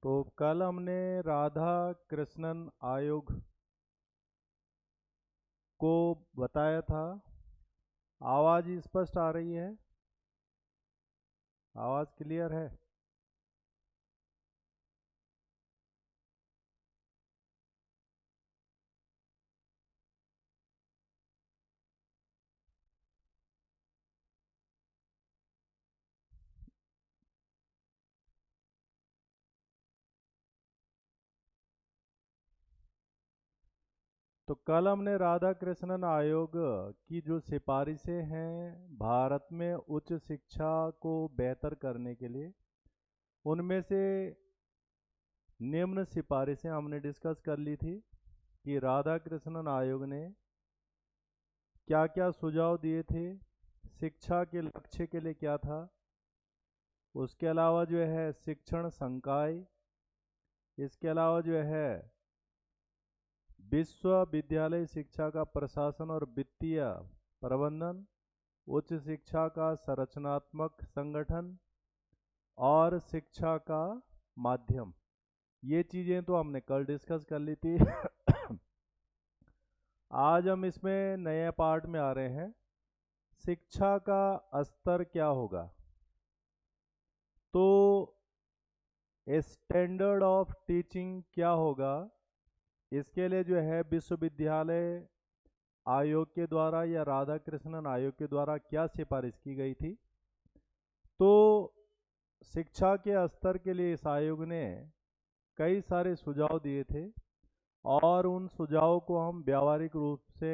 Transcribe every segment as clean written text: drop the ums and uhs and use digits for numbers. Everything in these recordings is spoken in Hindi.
तो कल हमने राधा कृष्णन आयोग को बताया था। आवाज़ स्पष्ट आ रही है? आवाज़ क्लियर है? तो कल हमने राधा कृष्णन आयोग की जो सिफारिशें हैं भारत में उच्च शिक्षा को बेहतर करने के लिए, उनमें से निम्न सिफारिशें हमने डिस्कस कर ली थी कि राधा कृष्णन आयोग ने क्या क्या सुझाव दिए थे, शिक्षा के लक्ष्य के लिए क्या था, उसके अलावा जो है शिक्षण संकाय, इसके अलावा जो है विश्वविद्यालय शिक्षा का प्रशासन और वित्तीय प्रबंधन, उच्च शिक्षा का संरचनात्मक संगठन और शिक्षा का माध्यम। ये चीज़ें तो हमने कल डिस्कस कर ली थी। आज हम इसमें नए पार्ट में आ रहे हैं। शिक्षा का स्तर क्या होगा? तो स्टैंडर्ड ऑफ टीचिंग क्या होगा? इसके लिए जो है विश्वविद्यालय आयोग के द्वारा या राधा कृष्णन आयोग के द्वारा क्या सिफारिश की गई थी? तो शिक्षा के स्तर के लिए इस आयोग ने कई सारे सुझाव दिए थे और उन सुझावों को हम व्यावहारिक रूप से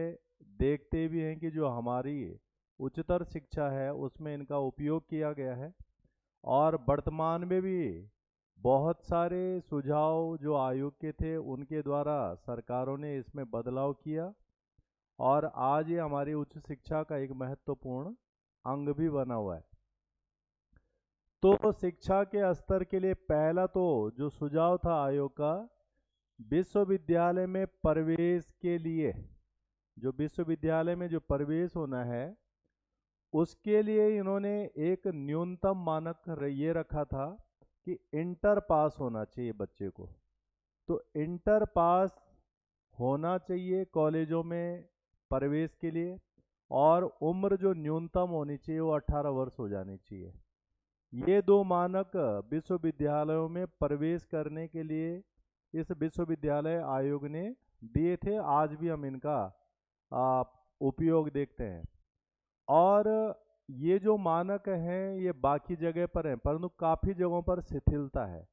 देखते भी हैं कि जो हमारी उच्चतर शिक्षा है उसमें इनका उपयोग किया गया है। और वर्तमान में भी बहुत सारे सुझाव जो आयोग के थे उनके द्वारा सरकारों ने इसमें बदलाव किया और आज ये हमारी उच्च शिक्षा का एक महत्वपूर्ण अंग भी बना हुआ है। तो शिक्षा के स्तर के लिए पहला तो जो सुझाव था आयोग का, विश्वविद्यालय में प्रवेश के लिए, जो विश्वविद्यालय में जो प्रवेश होना है उसके लिए इन्होंने एक न्यूनतम मानक ये रखा था कि इंटर पास होना चाहिए बच्चे को। तो इंटर पास होना चाहिए कॉलेजों में प्रवेश के लिए, और उम्र जो न्यूनतम होनी चाहिए वो 18 वर्ष हो जानी चाहिए। ये दो मानक विश्वविद्यालयों में प्रवेश करने के लिए इस विश्वविद्यालय आयोग ने दिए थे। आज भी हम इनका आ, उपयोग देखते हैं। और ये जो मानक हैं ये बाकी जगह पर हैं परंतु काफ़ी जगहों पर शिथिलता है।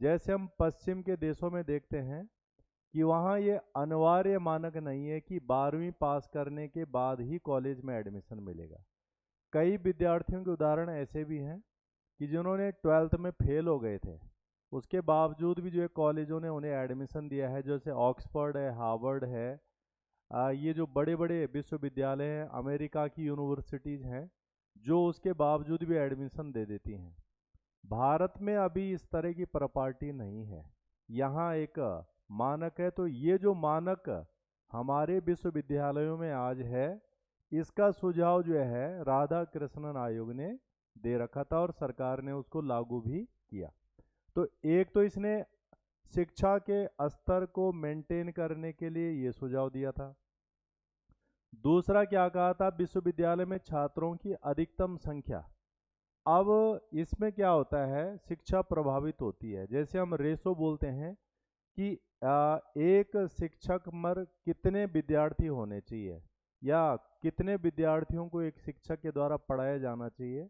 जैसे हम पश्चिम के देशों में देखते हैं कि वहाँ ये अनिवार्य मानक नहीं है कि 12वीं पास करने के बाद ही कॉलेज में एडमिशन मिलेगा। कई विद्यार्थियों के उदाहरण ऐसे भी हैं कि जिन्होंने 12th में फेल हो गए थे, उसके बावजूद भी जो है कॉलेजों ने उन्हें एडमिशन दिया है। जैसे ऑक्सफोर्ड है, हार्वर्ड है, ये जो बड़े बड़े विश्वविद्यालय हैं, अमेरिका की यूनिवर्सिटीज़ हैं, जो उसके बावजूद भी एडमिशन दे देती हैं। भारत में अभी इस तरह की प्रॉपर्टी नहीं है। यहाँ एक मानक है। तो ये जो मानक हमारे विश्वविद्यालयों में आज है, इसका सुझाव जो है राधा कृष्णन आयोग ने दे रखा था और सरकार ने उसको लागू भी किया। तो एक तो इसने शिक्षा के स्तर को मेंटेन करने के लिए ये सुझाव दिया था। दूसरा क्या कहा था, विश्वविद्यालय में छात्रों की अधिकतम संख्या। अब इसमें क्या होता है, शिक्षा प्रभावित होती है। जैसे हम रेशो बोलते हैं कि एक शिक्षक मर कितने विद्यार्थी होने चाहिए या कितने विद्यार्थियों को एक शिक्षक के द्वारा पढ़ाया जाना चाहिए।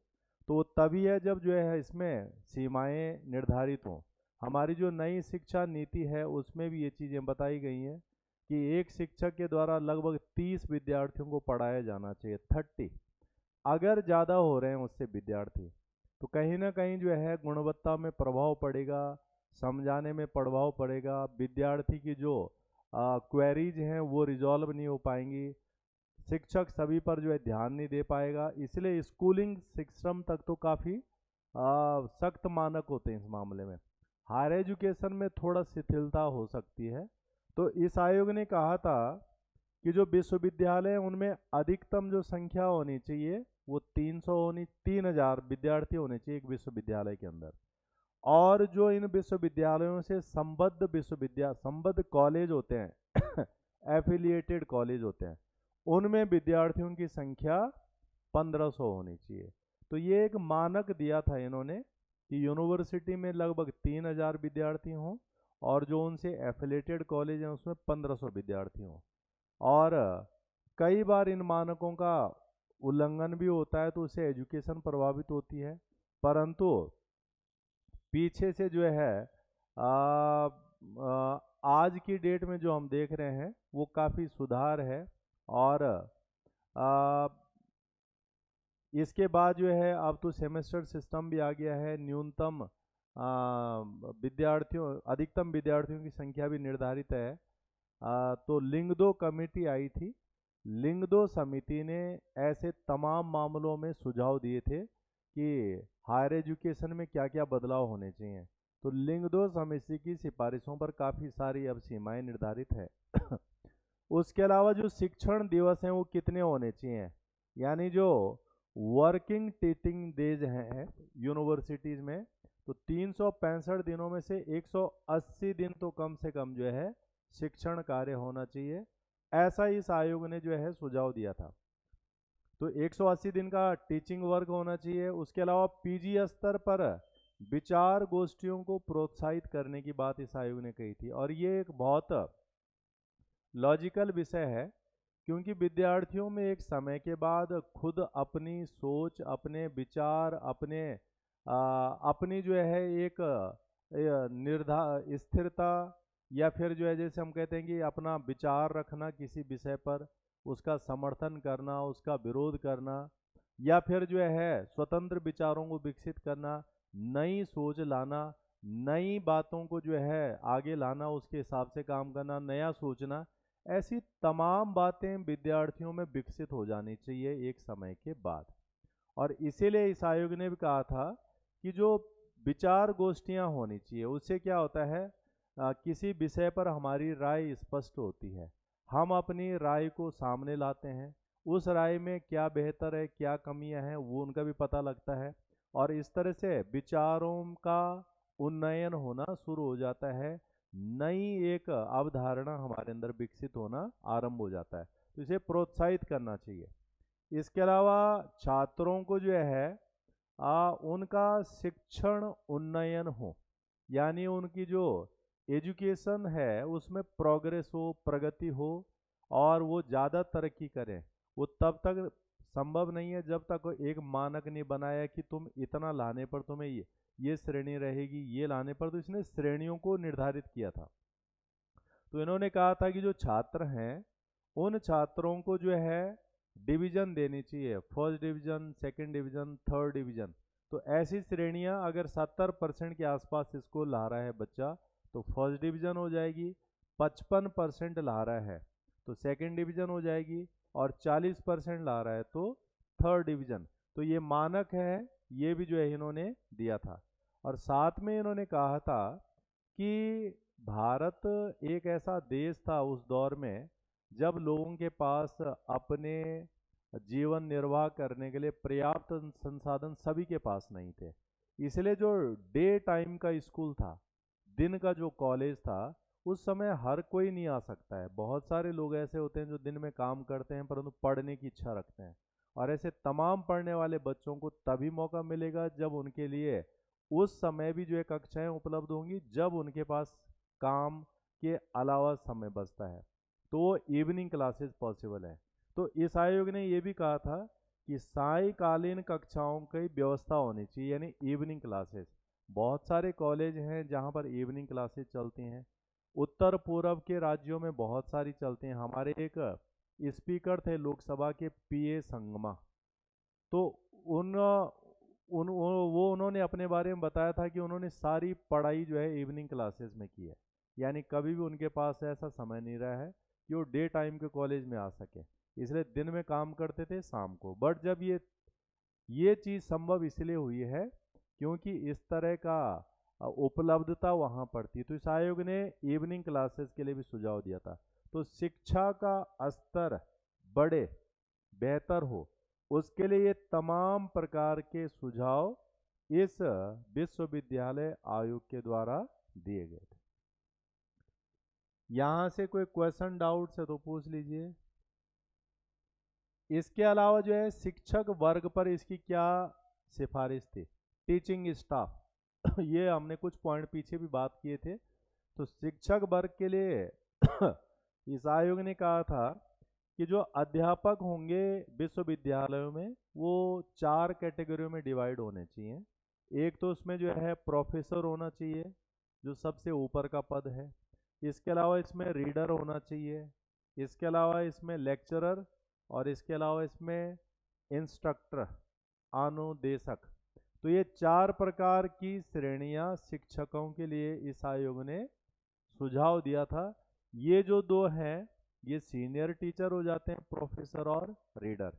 तो वो तभी है जब जो है इसमें सीमाएं निर्धारित हों। हमारी जो नई शिक्षा नीति है उसमें भी ये चीज़ें बताई गई हैं कि एक शिक्षक के द्वारा लगभग 30 विद्यार्थियों को पढ़ाया जाना चाहिए, 30। अगर ज़्यादा हो रहे हैं उससे विद्यार्थी तो कहीं ना कहीं जो है गुणवत्ता में प्रभाव पड़ेगा, समझाने में प्रभाव पड़ेगा, विद्यार्थी की जो क्वेरीज हैं वो रिजॉल्व नहीं हो पाएंगी, शिक्षक सभी पर जो है ध्यान नहीं दे पाएगा। इसलिए स्कूलिंग सिस्टम तक तो काफ़ी सख्त मानक होते हैं इस मामले में। हायर एजुकेशन में थोड़ा शिथिलता हो सकती है। तो इस आयोग ने कहा था कि जो विश्वविद्यालय हैं उनमें अधिकतम जो संख्या होनी चाहिए वो 300 होनी, 3000 विद्यार्थी होने चाहिए एक विश्वविद्यालय के अंदर। और जो इन विश्वविद्यालयों से संबद्ध कॉलेज होते हैं एफिलिएटेड कॉलेज होते हैं, उनमें विद्यार्थियों की संख्या 1500 होनी चाहिए। तो ये एक मानक दिया था इन्होंने कि यूनिवर्सिटी में लगभग 3000 विद्यार्थी हों और जो उनसे एफिलेटेड कॉलेज हैं उसमें 1500 विद्यार्थी हों। और कई बार इन मानकों का उल्लंघन भी होता है तो उससे एजुकेशन प्रभावित होती है, परंतु पीछे से जो है आज की डेट में जो हम देख रहे हैं वो काफ़ी सुधार है। और आ, इसके बाद जो है अब तो सेमेस्टर सिस्टम भी आ गया है, न्यूनतम अधिकतम विद्यार्थियों की संख्या भी निर्धारित है। तो लिंगदो कमेटी आई थी, लिंगदो समिति ने ऐसे तमाम मामलों में सुझाव दिए थे कि हायर एजुकेशन में क्या क्या बदलाव होने चाहिए। तो लिंगदो समिति की सिफारिशों पर काफ़ी सारी अब सीमाएं निर्धारित है उसके अलावा जो शिक्षण दिवस हैं वो कितने होने चाहिए, यानी जो वर्किंग टीचिंग डेज हैं यूनिवर्सिटीज़ में, तो 365 दिनों में से 180 दिन तो कम से कम जो है शिक्षण कार्य होना चाहिए। ऐसा इस आयोग ने जो है सुझाव दिया था। तो 180 दिन का टीचिंग वर्क होना चाहिए। उसके अलावा पीजी स्तर पर विचार गोष्ठियों को प्रोत्साहित करने की बात इस आयोग ने कही थी। और ये एक बहुत लॉजिकल विषय है, क्योंकि विद्यार्थियों में एक समय के बाद खुद अपनी सोच, अपने विचार, अपनी जो है एक स्थिरता, या फिर जो है जैसे हम कहते हैं कि अपना विचार रखना किसी विषय पर, उसका समर्थन करना, उसका विरोध करना, या फिर जो है स्वतंत्र विचारों को विकसित करना, नई सोच लाना, नई बातों को जो है आगे लाना, उसके हिसाब से काम करना, नया सोचना, ऐसी तमाम बातें विद्यार्थियों में विकसित हो जानी चाहिए एक समय के बाद। और इसीलिए इस आयोग ने भी कहा था कि जो विचार गोष्ठियां होनी चाहिए, उससे क्या होता है, किसी विषय पर हमारी राय स्पष्ट होती है, हम अपनी राय को सामने लाते हैं, उस राय में क्या बेहतर है, क्या कमियां हैं, वो उनका भी पता लगता है, और इस तरह से विचारों का उन्नयन होना शुरू हो जाता है, नई एक अवधारणा हमारे अंदर विकसित होना आरंभ हो जाता है। तो इसे प्रोत्साहित करना चाहिए। इसके अलावा छात्रों को जो है उनका शिक्षण उन्नयन हो, यानी उनकी जो एजुकेशन है उसमें प्रोग्रेस हो, प्रगति हो, और वो ज़्यादा तरक्की करें। वो तब तक संभव नहीं है जब तक एक मानक नहीं बनाया कि तुम इतना लाने पर तुम्हें ये श्रेणी रहेगी, ये लाने पर। तो इसने श्रेणियों को निर्धारित किया था। तो इन्होंने कहा था कि जो छात्र हैं उन छात्रों को जो है डिवीजन देनी चाहिए, first division, second division, third division. तो ऐसी श्रेणियां अगर 70% के आसपास इसको ला रहा है बच्चा तो फर्स्ट डिवीजन हो जाएगी, 55% ला रहा है तो सेकंड डिवीजन हो जाएगी, और 40% ला रहा है तो थर्ड डिवीजन। तो ये मानक है, ये भी जो है इन्होंने दिया था। और साथ में इन्होंने कहा था कि भारत एक ऐसा देश था उस दौर में जब लोगों के पास अपने जीवन निर्वाह करने के लिए पर्याप्त संसाधन सभी के पास नहीं थे। इसलिए जो डे टाइम का स्कूल था, दिन का जो कॉलेज था, उस समय हर कोई नहीं आ सकता है। बहुत सारे लोग ऐसे होते हैं जो दिन में काम करते हैं परंतु पढ़ने की इच्छा रखते हैं, और ऐसे तमाम पढ़ने वाले बच्चों को तभी मौका मिलेगा जब उनके लिए उस समय भी जो है कक्षाएं उपलब्ध होंगी जब उनके पास काम के अलावा समय बचता है, तो वो इवनिंग क्लासेस पॉसिबल है। तो इस आयोग ने ये भी कहा था कि सायकालीन कक्षाओं की व्यवस्था होनी चाहिए, यानी इवनिंग क्लासेस। बहुत सारे कॉलेज हैं जहाँ पर इवनिंग क्लासेस चलती हैं, उत्तर पूर्व के राज्यों में बहुत सारी चलती हैं। हमारे एक स्पीकर थे लोकसभा के, पीए संगमा, तो उन उन वो उन्होंने अपने बारे में बताया था कि उन्होंने सारी पढ़ाई जो है इवनिंग क्लासेस में की है, यानी कभी भी उनके पास ऐसा समय नहीं रहा है कि वो डे टाइम के कॉलेज में आ सके, इसलिए दिन में काम करते थे शाम को। बट जब ये चीज़ संभव इसलिए हुई है क्योंकि इस तरह का उपलब्धता वहाँ पर थी। तो इस आयोग ने इवनिंग क्लासेस के लिए भी सुझाव दिया था। तो शिक्षा का स्तर बेहतर हो, उसके लिए ये तमाम प्रकार के सुझाव इस विश्वविद्यालय आयोग के द्वारा दिए गए थे। यहां से कोई क्वेश्चन डाउट है तो पूछ लीजिए। इसके अलावा जो है शिक्षक वर्ग पर इसकी क्या सिफारिश थी? टीचिंग स्टाफ ये हमने कुछ पॉइंट पीछे भी बात किए थे। तो शिक्षक वर्ग के लिए इस आयोग ने कहा था कि जो अध्यापक होंगे विश्वविद्यालयों में वो 4 कैटेगरियों में डिवाइड होने चाहिए। एक तो उसमें जो है प्रोफेसर होना चाहिए जो सबसे ऊपर का पद है। इसके अलावा इसमें रीडर होना चाहिए। इसके अलावा इसमें लेक्चरर और इसके अलावा इसमें इंस्ट्रक्टर अनुदेशक। तो ये 4 प्रकार की श्रेणियां शिक्षकों के लिए इस आयोग ने सुझाव दिया था। ये जो दो हैं ये सीनियर टीचर हो जाते हैं प्रोफेसर और रीडर,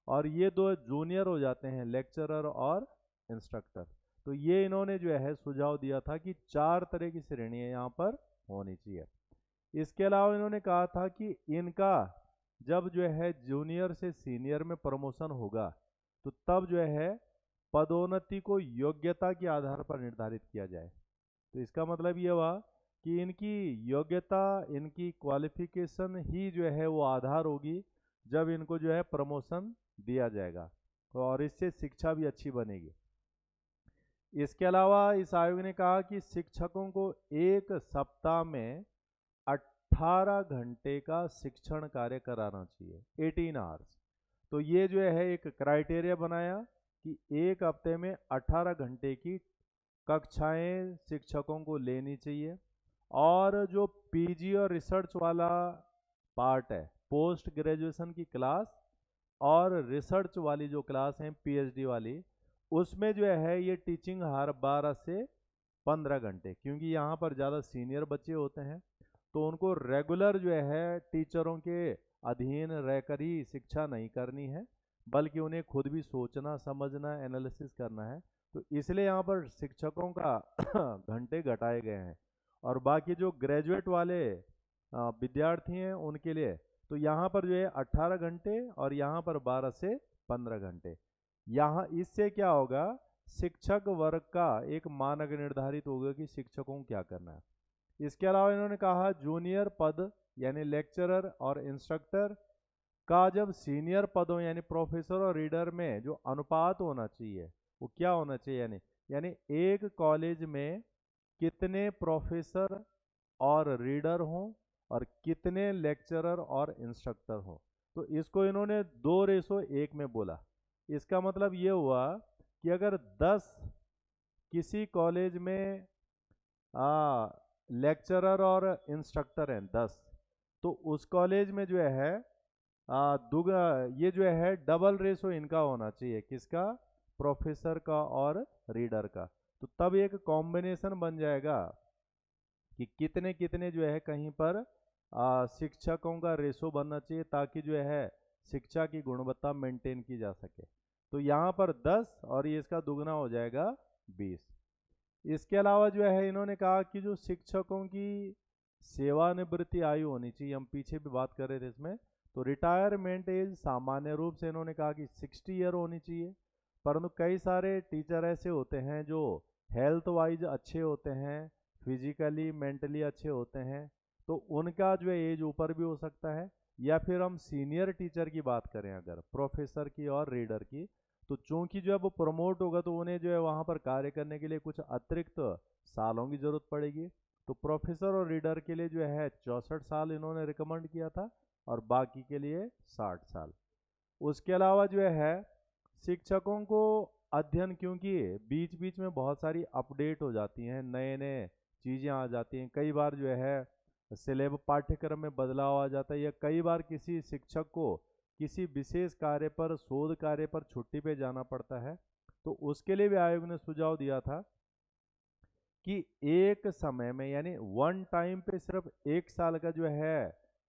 और ये दो जूनियर हो जाते हैं लेक्चरर और इंस्ट्रक्टर। तो ये इन्होंने जो है सुझाव दिया था कि 4 तरह की श्रेणियां यहाँ पर होनी चाहिए। इसके अलावा इन्होंने कहा था कि इनका जब जो है जूनियर से सीनियर में प्रमोशन होगा तो तब जो है पदोन्नति को योग्यता के आधार पर निर्धारित किया जाए। तो इसका मतलब ये हुआ कि इनकी योग्यता, इनकी क्वालिफिकेशन ही जो है वो आधार होगी जब इनको जो है प्रमोशन दिया जाएगा, और इससे शिक्षा भी अच्छी बनेगी। इसके अलावा इस आयोग ने कहा कि शिक्षकों को एक सप्ताह में 18 घंटे का शिक्षण कार्य कराना चाहिए, 18 आवर्स। तो ये जो है एक क्राइटेरिया बनाया कि एक हफ्ते में 18 घंटे की कक्षाएं शिक्षकों को लेनी चाहिए। और जो पीजी और रिसर्च वाला पार्ट है, पोस्ट ग्रेजुएशन की क्लास और रिसर्च वाली जो क्लास है पीएचडी वाली, उसमें जो है ये टीचिंग हर 12 से 15 घंटे, क्योंकि यहाँ पर ज़्यादा सीनियर बच्चे होते हैं तो उनको रेगुलर जो है टीचरों के अधीन रहकर ही शिक्षा नहीं करनी है, बल्कि उन्हें खुद भी सोचना, समझना, एनालिसिस करना है। तो इसलिए यहाँ पर शिक्षकों का घंटे घटाए गए हैं। और बाकी जो ग्रेजुएट वाले विद्यार्थी हैं उनके लिए तो यहाँ पर जो है 18 घंटे और यहाँ पर 12 से 15 घंटे। यहाँ इससे क्या होगा, शिक्षक वर्ग का एक मानक निर्धारित होगा कि शिक्षकों को क्या करना है। इसके अलावा इन्होंने कहा जूनियर पद यानी लेक्चरर और इंस्ट्रक्टर का जब सीनियर पदों यानी प्रोफेसर और रीडर में जो अनुपात होना चाहिए वो क्या होना चाहिए, यानी एक कॉलेज में कितने प्रोफेसर और रीडर हों और कितने लेक्चरर और इंस्ट्रक्टर हों। तो इसको इन्होंने 2:1 में बोला। इसका मतलब ये हुआ कि अगर 10 किसी कॉलेज में लेक्चरर और इंस्ट्रक्टर हैं 10, तो उस कॉलेज में जो है ये जो है डबल रेशो इनका होना चाहिए, किसका, प्रोफेसर का और रीडर का। तो तब एक कॉम्बिनेशन बन जाएगा कि कितने कितने जो है कहीं पर शिक्षकों का रेशो बनना चाहिए ताकि जो है शिक्षा की गुणवत्ता मेंटेन की जा सके। तो यहाँ पर 10 और ये इसका दुगना हो जाएगा 20। इसके अलावा जो है इन्होंने कहा कि जो शिक्षकों की सेवानिवृत्ति आयु होनी चाहिए, हम पीछे भी बात कर रहे थे इसमें, तो रिटायरमेंट एज सामान्य रूप से इन्होंने कहा कि 60 ईयर होनी चाहिए। परंतु कई सारे टीचर ऐसे होते हैं जो हेल्थ वाइज अच्छे होते हैं, फिजिकली मेंटली अच्छे होते हैं, तो उनका जो है एज ऊपर भी हो सकता है। या फिर हम सीनियर टीचर की बात करें अगर प्रोफेसर की और रीडर की, तो चूंकि जब वो प्रमोट होगा तो उन्हें जो है वहाँ पर कार्य करने के लिए कुछ अतिरिक्त सालों की ज़रूरत पड़ेगी। तो प्रोफेसर और रीडर के लिए जो है 64 साल इन्होंने रिकमेंड किया था और बाकी के लिए 60 साल। उसके अलावा जो है शिक्षकों को अध्ययन, क्योंकि बीच बीच में बहुत सारी अपडेट हो जाती हैं, नए नए चीज़ें आ जाती हैं, कई बार जो है सिलेबस पाठ्यक्रम में बदलाव आ जाता है, या कई बार किसी शिक्षक को किसी विशेष कार्य पर, शोध कार्य पर छुट्टी पे जाना पड़ता है। तो उसके लिए भी आयोग ने सुझाव दिया था कि एक समय में यानी वन टाइम पे सिर्फ 1 साल का जो है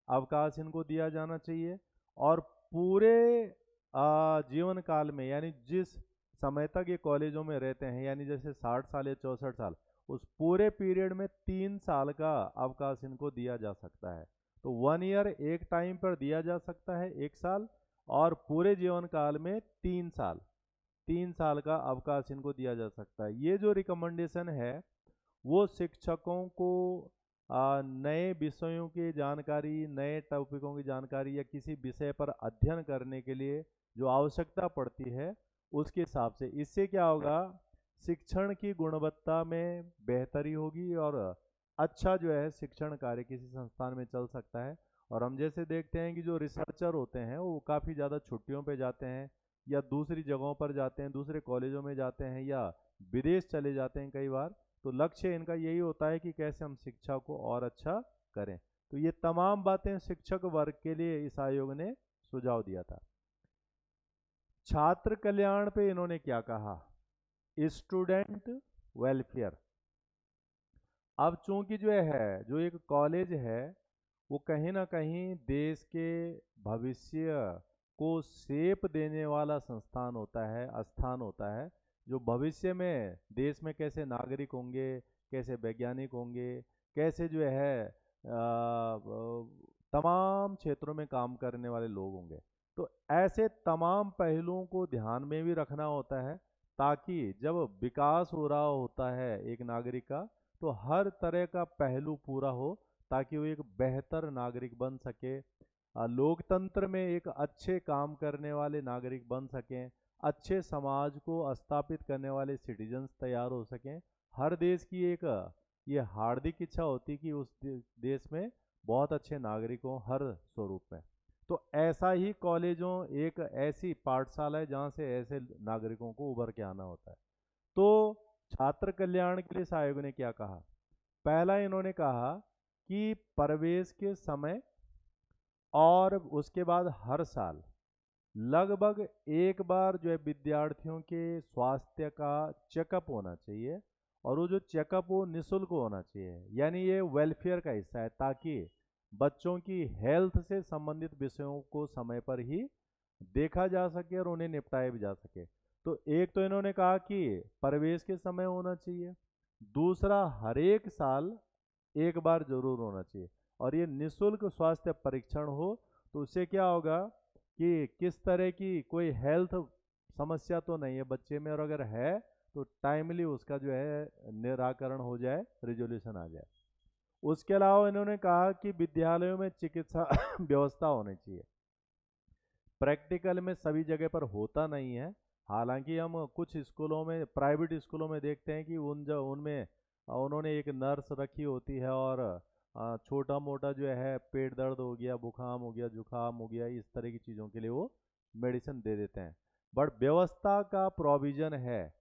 अवकाश इनको दिया जाना चाहिए, और पूरे जीवन काल में यानी जिस समय तक ये कॉलेजों में रहते हैं, यानी जैसे 60 साल या 64 साल, उस पूरे पीरियड में 3 साल का अवकाश इनको दिया जा सकता है। तो 1 ईयर एक टाइम पर दिया जा सकता है, 1 साल, और पूरे जीवन काल में 3 साल। 3 साल का अवकाश इनको दिया जा सकता है। ये जो रिकमेंडेशन है वो शिक्षकों को नए विषयों की जानकारी, नए टॉपिकों की जानकारी या किसी विषय पर अध्ययन करने के लिए जो आवश्यकता पड़ती है उसके हिसाब से, इससे क्या होगा, शिक्षण की गुणवत्ता में बेहतरी होगी और अच्छा जो है शिक्षण कार्य किसी संस्थान में चल सकता है। और हम जैसे देखते हैं कि जो रिसर्चर होते हैं वो काफ़ी ज़्यादा छुट्टियों पे जाते हैं या दूसरी जगहों पर जाते हैं, दूसरे कॉलेजों में जाते हैं या विदेश चले जाते हैं कई बार। तो लक्ष्य इनका यही होता है कि कैसे हम शिक्षा को और अच्छा करें। तो ये तमाम बातें शिक्षक वर्ग के लिए इस आयोग ने सुझाव दिया था। छात्र कल्याण पे इन्होंने क्या कहा, स्टूडेंट वेलफेयर। अब चूंकि जो एक कॉलेज है वो कहीं ना कहीं देश के भविष्य को शेप देने वाला संस्थान होता है, स्थान होता है, जो भविष्य में देश में कैसे नागरिक होंगे, कैसे वैज्ञानिक होंगे, कैसे तमाम क्षेत्रों में काम करने वाले लोग होंगे। तो ऐसे तमाम पहलुओं को ध्यान में भी रखना होता है ताकि जब विकास हो रहा होता है एक नागरिक का तो हर तरह का पहलू पूरा हो ताकि वो एक बेहतर नागरिक बन सके, लोकतंत्र में एक अच्छे काम करने वाले नागरिक बन सकें, अच्छे समाज को स्थापित करने वाले सिटीजन्स तैयार हो सकें। हर देश की एक ये हार्दिक इच्छा होती कि उस देश में बहुत अच्छे नागरिक हों हर स्वरूप में। तो ऐसा ही कॉलेजों एक ऐसी पाठशाला है जहाँ से ऐसे नागरिकों को उभर के आना होता है। तो छात्र कल्याण के लिए इस आयोग ने क्या कहा, पहला इन्होंने कहा कि प्रवेश के समय और उसके बाद हर साल लगभग एक बार विद्यार्थियों के स्वास्थ्य का चेकअप होना चाहिए और वो जो चेकअप वो निःशुल्क होना चाहिए, यानी ये वेलफेयर का हिस्सा है ताकि बच्चों की हेल्थ से संबंधित विषयों को समय पर ही देखा जा सके और उन्हें निपटाया भी जा सके। तो एक तो इन्होंने कहा कि प्रवेश के समय होना चाहिए, दूसरा हर एक साल एक बार जरूर होना चाहिए और ये निःशुल्क स्वास्थ्य परीक्षण हो। तो उससे क्या होगा कि किस तरह की कोई हेल्थ समस्या तो नहीं है बच्चे में, और अगर है तो टाइमली उसका निराकरण हो जाए, रिजोल्यूशन आ जाए। उसके अलावा इन्होंने कहा कि विद्यालयों में चिकित्सा व्यवस्था होनी चाहिए। प्रैक्टिकल में सभी जगह पर होता नहीं है, हालांकि हम कुछ स्कूलों में, प्राइवेट स्कूलों में देखते हैं कि उनमें उन्होंने एक नर्स रखी होती है और छोटा मोटा पेट दर्द हो गया, बुखार हो गया, जुकाम हो गया, इस तरह की चीज़ों के लिए वो मेडिसिन दे देते हैं। बट व्यवस्था का प्रोविज़न है।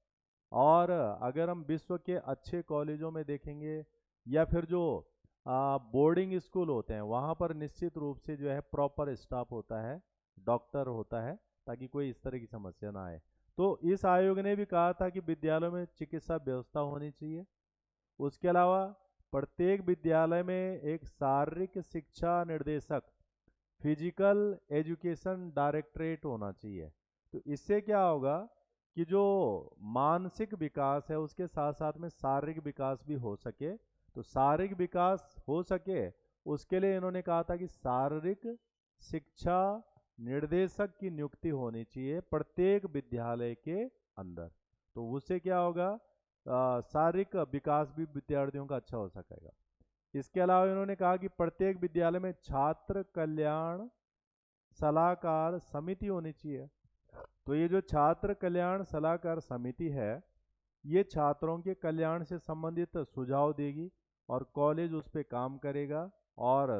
और अगर हम विश्व के अच्छे कॉलेजों में देखेंगे या फिर जो बोर्डिंग स्कूल होते हैं वहाँ पर निश्चित रूप से प्रॉपर स्टाफ होता है, डॉक्टर होता है, ताकि कोई इस तरह की समस्या ना आए। तो इस आयोग ने भी कहा था कि विद्यालयों में चिकित्सा व्यवस्था होनी चाहिए। उसके अलावा प्रत्येक विद्यालय में एक शारीरिक शिक्षा निर्देशक, फिजिकल एजुकेशन डायरेक्टरेट होना चाहिए। तो इससे क्या होगा कि जो मानसिक विकास है उसके साथ साथ में शारीरिक विकास भी हो सके। तो शारीरिक विकास हो सके उसके लिए इन्होंने कहा था कि शारीरिक शिक्षा निर्देशक की नियुक्ति होनी चाहिए प्रत्येक विद्यालय के अंदर। तो उससे क्या होगा, शारीरिक विकास भी विद्यार्थियों का अच्छा हो सकेगा। इसके अलावा इन्होंने कहा कि प्रत्येक विद्यालय में छात्र कल्याण सलाहकार समिति होनी चाहिए। तो ये जो छात्र कल्याण सलाहकार समिति है ये छात्रों के कल्याण से संबंधित सुझाव देगी और कॉलेज उस पर काम करेगा और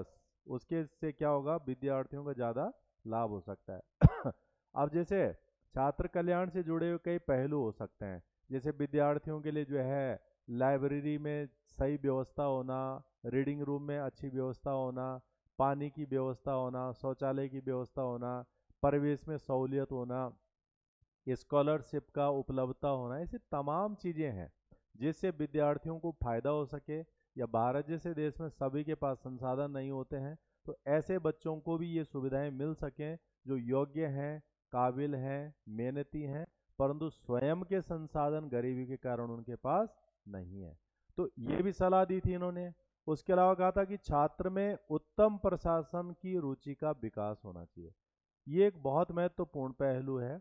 उसके से क्या होगा, विद्यार्थियों को ज़्यादा लाभ हो सकता है। अब जैसे छात्र कल्याण से जुड़े हुए कई पहलू हो सकते हैं, जैसे विद्यार्थियों के लिए लाइब्रेरी में सही व्यवस्था होना, रीडिंग रूम में अच्छी व्यवस्था होना, पानी की व्यवस्था होना, शौचालय की व्यवस्था होना, परिवेश में सहूलियत होना, स्कॉलरशिप का उपलब्धता होना, ऐसी तमाम चीज़ें हैं जिससे विद्यार्थियों को फायदा हो सके। या भारत जैसे देश में सभी के पास संसाधन नहीं होते हैं तो ऐसे बच्चों को भी ये सुविधाएं मिल सकें जो योग्य हैं, काबिल हैं, मेहनती हैं, परंतु स्वयं के संसाधन गरीबी के कारण उनके पास नहीं है। तो ये भी सलाह दी थी इन्होंने। उसके अलावा कहा था कि छात्र में उत्तम प्रशासन की रुचि का विकास होना चाहिए। ये एक बहुत महत्वपूर्ण पहलू है।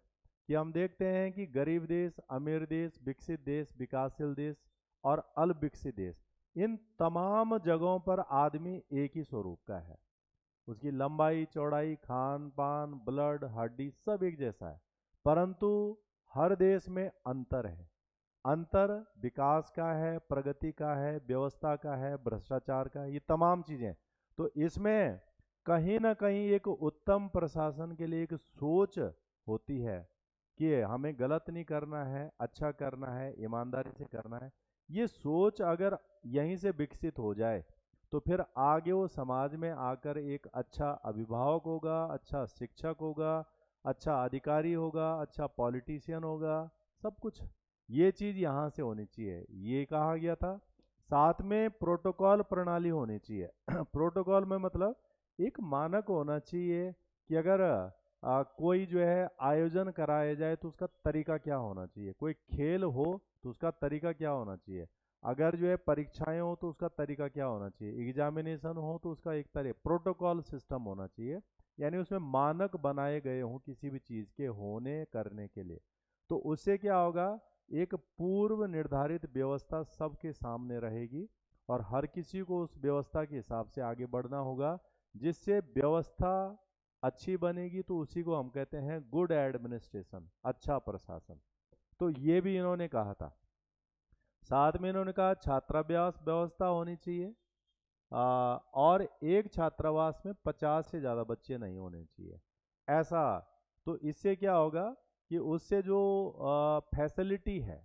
कि हम देखते हैं कि गरीब देश, अमीर देश, विकसित देश, विकासशील देश और अल्प विकसित देश, इन तमाम जगहों पर आदमी एक ही स्वरूप का है। उसकी लंबाई, चौड़ाई, खान पान, ब्लड, हड्डी सब एक जैसा है, परंतु हर देश में अंतर है। अंतर विकास का है, प्रगति का है, व्यवस्था का है, भ्रष्टाचार का है, ये तमाम चीजें। तो इसमें कहीं ना कहीं एक उत्तम प्रशासन के लिए एक सोच होती है कि हमें गलत नहीं करना है, अच्छा करना है, ईमानदारी से करना है। ये सोच अगर यहीं से विकसित हो जाए तो फिर आगे वो समाज में आकर एक अच्छा अभिभावक होगा, अच्छा शिक्षक होगा, अच्छा अधिकारी होगा, अच्छा पॉलिटिशियन होगा, सब कुछ। ये चीज यहाँ से होनी चाहिए, ये कहा गया था। साथ में प्रोटोकॉल प्रणाली होनी चाहिए। प्रोटोकॉल में मतलब एक मानक होना चाहिए कि अगर कोई जो है आयोजन कराया जाए तो उसका तरीका क्या होना चाहिए, कोई खेल हो तो उसका तरीका क्या होना चाहिए, अगर जो है परीक्षाएं हो तो उसका तरीका क्या होना चाहिए, एग्जामिनेशन हो तो उसका एक तरह प्रोटोकॉल सिस्टम होना चाहिए। यानी उसमें मानक बनाए गए हों किसी भी चीज़ के होने करने के लिए। तो उससे क्या होगा, एक पूर्व निर्धारित व्यवस्था सबके सामने रहेगी और हर किसी को उस व्यवस्था के हिसाब से आगे बढ़ना होगा, जिससे व्यवस्था अच्छी बनेगी। तो उसी को हम कहते हैं गुड एडमिनिस्ट्रेशन, अच्छा प्रशासन। तो ये भी इन्होंने कहा था। साथ में इन्होंने कहा छात्रावास व्यवस्था होनी चाहिए, और एक छात्रावास में 50 से ज़्यादा बच्चे नहीं होने चाहिए, ऐसा। तो इससे क्या होगा कि उससे जो फैसिलिटी है,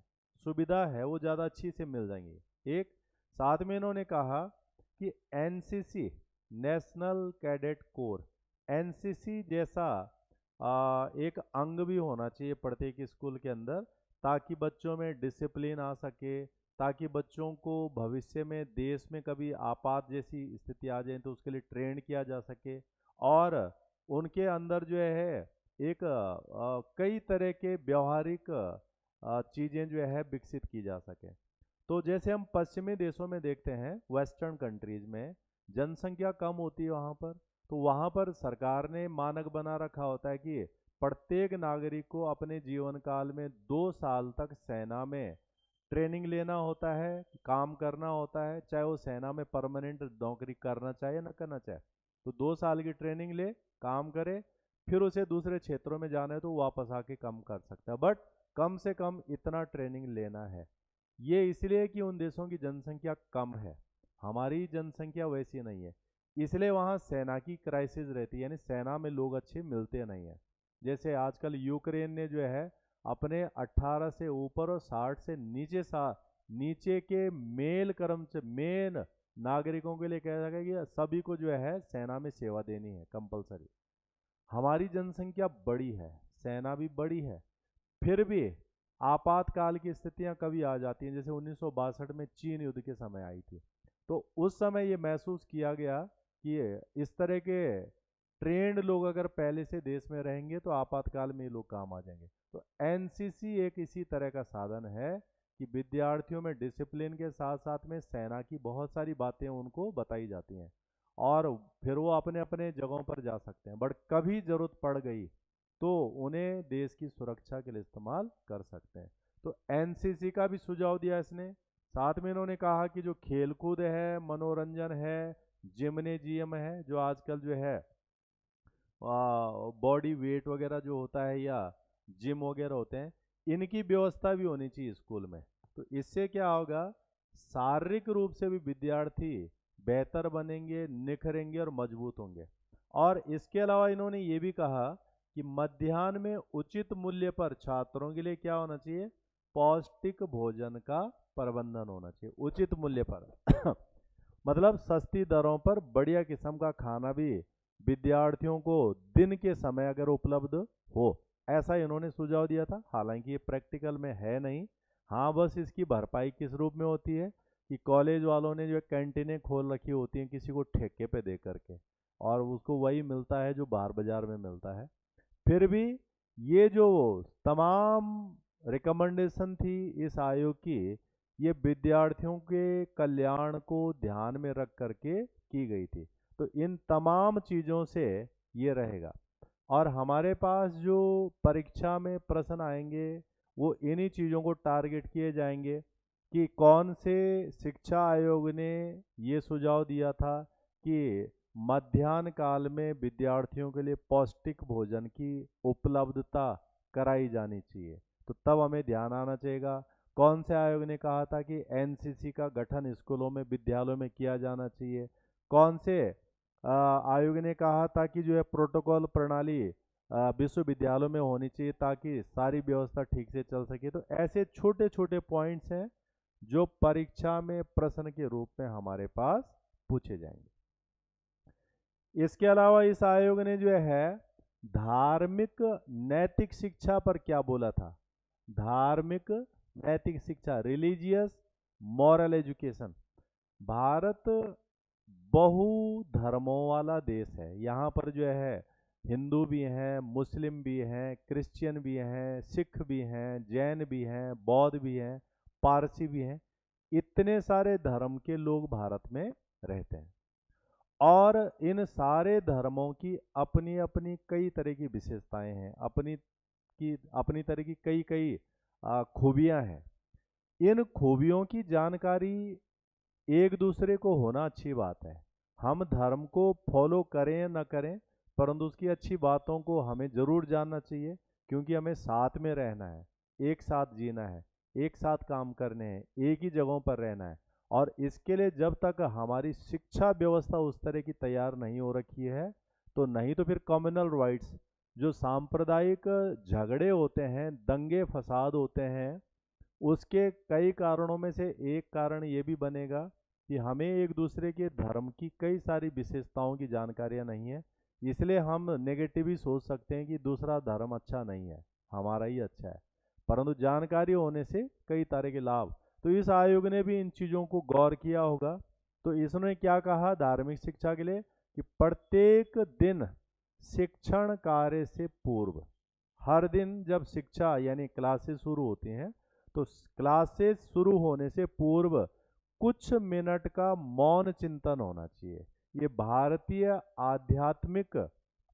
सुविधा है, वो ज़्यादा अच्छी से मिल जाएंगी। एक साथ में इन्होंने कहा कि NCC, national cadet corps, NCC जैसा एक अंग भी होना चाहिए प्रत्येक स्कूल के अंदर, ताकि बच्चों में डिसिप्लिन आ सके, ताकि बच्चों को भविष्य में देश में कभी आपात जैसी स्थिति आ जाए तो उसके लिए ट्रेन किया जा सके, और उनके अंदर जो है एक कई तरह के व्यवहारिक चीज़ें जो है विकसित की जा सके। तो जैसे हम पश्चिमी देशों में देखते हैं, वेस्टर्न कंट्रीज में जनसंख्या कम होती है वहाँ पर, तो वहाँ पर सरकार ने मानक बना रखा होता है कि प्रत्येक नागरिक को अपने जीवन काल में 2 साल तक सेना में ट्रेनिंग लेना होता है, काम करना होता है, चाहे वो सेना में परमानेंट नौकरी करना चाहे या ना करना चाहे। तो 2 साल की ट्रेनिंग ले, काम करे, फिर उसे दूसरे क्षेत्रों में जाना है तो वापस आके काम कर सकता है, बट कम से कम इतना ट्रेनिंग लेना है। ये इसलिए कि उन देशों की जनसंख्या कम है, हमारी जनसंख्या वैसी नहीं है, इसलिए वहाँ सेना की क्राइसिस रहती है, यानी सेना में लोग अच्छे मिलते नहीं हैं। जैसे आजकल यूक्रेन ने जो है अपने 18 से ऊपर और 60 से नीचे के मेन नागरिकों के लिए कह रखा है कि सभी को जो है सेना में सेवा देनी है कंपलसरी। हमारी जनसंख्या बड़ी है, सेना भी बड़ी है, फिर भी आपातकाल की स्थितियां कभी आ जाती हैं, जैसे 1962 में चीन युद्ध के समय आई थी। तो उस समय ये महसूस किया गया कि इस तरह के ट्रेंड लोग अगर पहले से देश में रहेंगे तो आपातकाल में ये लोग काम आ जाएंगे। तो एनसीसी एक इसी तरह का साधन है कि विद्यार्थियों में डिसिप्लिन के साथ साथ में सेना की बहुत सारी बातें उनको बताई जाती हैं, और फिर वो अपने अपने जगहों पर जा सकते हैं, बट कभी जरूरत पड़ गई तो उन्हें देश की सुरक्षा के लिए इस्तेमाल कर सकते हैं। तो एनसीसी का भी सुझाव दिया इसने। साथ में इन्होंने कहा कि जो खेलकूद है, मनोरंजन है, जिम्नेजियम है, जो आजकल जो है बॉडी वेट वगैरह जो होता है या जिम वगैरह होते हैं, इनकी व्यवस्था भी होनी चाहिए स्कूल में। तो इससे क्या होगा, शारीरिक रूप से भी विद्यार्थी बेहतर बनेंगे, निखरेंगे और मजबूत होंगे। और इसके अलावा इन्होंने ये भी कहा कि मध्याह्न में उचित मूल्य पर छात्रों के लिए क्या होना चाहिए, पौष्टिक भोजन का प्रबंधन होना चाहिए, उचित मूल्य पर। मतलब सस्ती दरों पर बढ़िया किस्म का खाना भी विद्यार्थियों को दिन के समय अगर उपलब्ध हो, ऐसा इन्होंने सुझाव दिया था। हालांकि ये प्रैक्टिकल में है नहीं। हाँ, बस इसकी भरपाई किस रूप में होती है कि कॉलेज वालों ने जो कैंटीनें खोल रखी होती हैं किसी को ठेके पे दे करके, और उसको वही मिलता है जो बाहर बाजार में मिलता है। फिर भी ये जो तमाम रिकमेंडेशन थी इस आयोग की, ये विद्यार्थियों के कल्याण को ध्यान में रख करके की गई थी। तो इन तमाम चीज़ों से ये रहेगा। और हमारे पास जो परीक्षा में प्रश्न आएंगे वो इन्हीं चीज़ों को टारगेट किए जाएंगे कि कौन से शिक्षा आयोग ने ये सुझाव दिया था कि मध्याह्न काल में विद्यार्थियों के लिए पौष्टिक भोजन की उपलब्धता कराई जानी चाहिए। तो तब हमें ध्यान आना चाहिएगा। कौन से आयोग ने कहा था कि एनसीसी का गठन स्कूलों में विद्यालयों में किया जाना चाहिए। कौन से आयोग ने कहा था कि जो है प्रोटोकॉल प्रणाली विश्वविद्यालयों में होनी चाहिए ताकि सारी व्यवस्था ठीक से चल सके। तो ऐसे छोटे छोटे पॉइंट्स हैं जो परीक्षा में प्रश्न के रूप में हमारे पास पूछे जाएंगे। इसके अलावा इस आयोग ने जो है धार्मिक नैतिक शिक्षा पर क्या बोला था। धार्मिक नैतिक शिक्षा, रिलीजियस मॉरल एजुकेशन। भारत बहुधर्मों वाला देश है। यहाँ पर जो है हिंदू भी हैं, मुस्लिम भी हैं, क्रिश्चियन भी हैं, सिख भी हैं, जैन भी हैं, बौद्ध भी हैं, पारसी भी हैं। इतने सारे धर्म के लोग भारत में रहते हैं और इन सारे धर्मों की अपनी अपनी कई तरह की विशेषताएं हैं, अपनी तरह की कई कई खूबियां हैं। इन खूबियों की जानकारी एक दूसरे को होना अच्छी बात है। हम धर्म को फॉलो करें या न करें, परंतु उसकी अच्छी बातों को हमें जरूर जानना चाहिए, क्योंकि हमें साथ में रहना है, एक साथ जीना है, एक साथ काम करने हैं, एक ही जगहों पर रहना है। और इसके लिए जब तक हमारी शिक्षा व्यवस्था उस तरह की तैयार नहीं हो रखी है, तो नहीं तो फिर कम्युनल राइट्स, जो सांप्रदायिक झगड़े होते हैं, दंगे फसाद होते हैं, उसके कई कारणों में से एक कारण ये भी बनेगा कि हमें एक दूसरे के धर्म की कई सारी विशेषताओं की जानकारियां नहीं है। इसलिए हम नेगेटिव ही सोच सकते हैं कि दूसरा धर्म अच्छा नहीं है, हमारा ही अच्छा है। परंतु जानकारी होने से कई तरह के लाभ। तो इस आयोग ने भी इन चीज़ों को गौर किया होगा। तो इसने क्या कहा धार्मिक शिक्षा के लिए कि प्रत्येक दिन शिक्षण कार्य से पूर्व, हर दिन जब शिक्षा यानी क्लासेस शुरू होती हैं, तो क्लासेस शुरू होने से पूर्व कुछ मिनट का मौन चिंतन होना चाहिए। ये भारतीय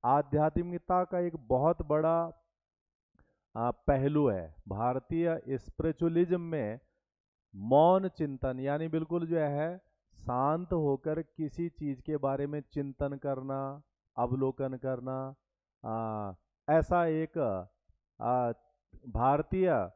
आध्यात्मिकता का एक बहुत बड़ा पहलू है। भारतीय स्पिरिचुअलिज्म में मौन चिंतन यानी बिल्कुल जो है शांत होकर किसी चीज के बारे में चिंतन करना, अवलोकन करना, ऐसा एक भारतीय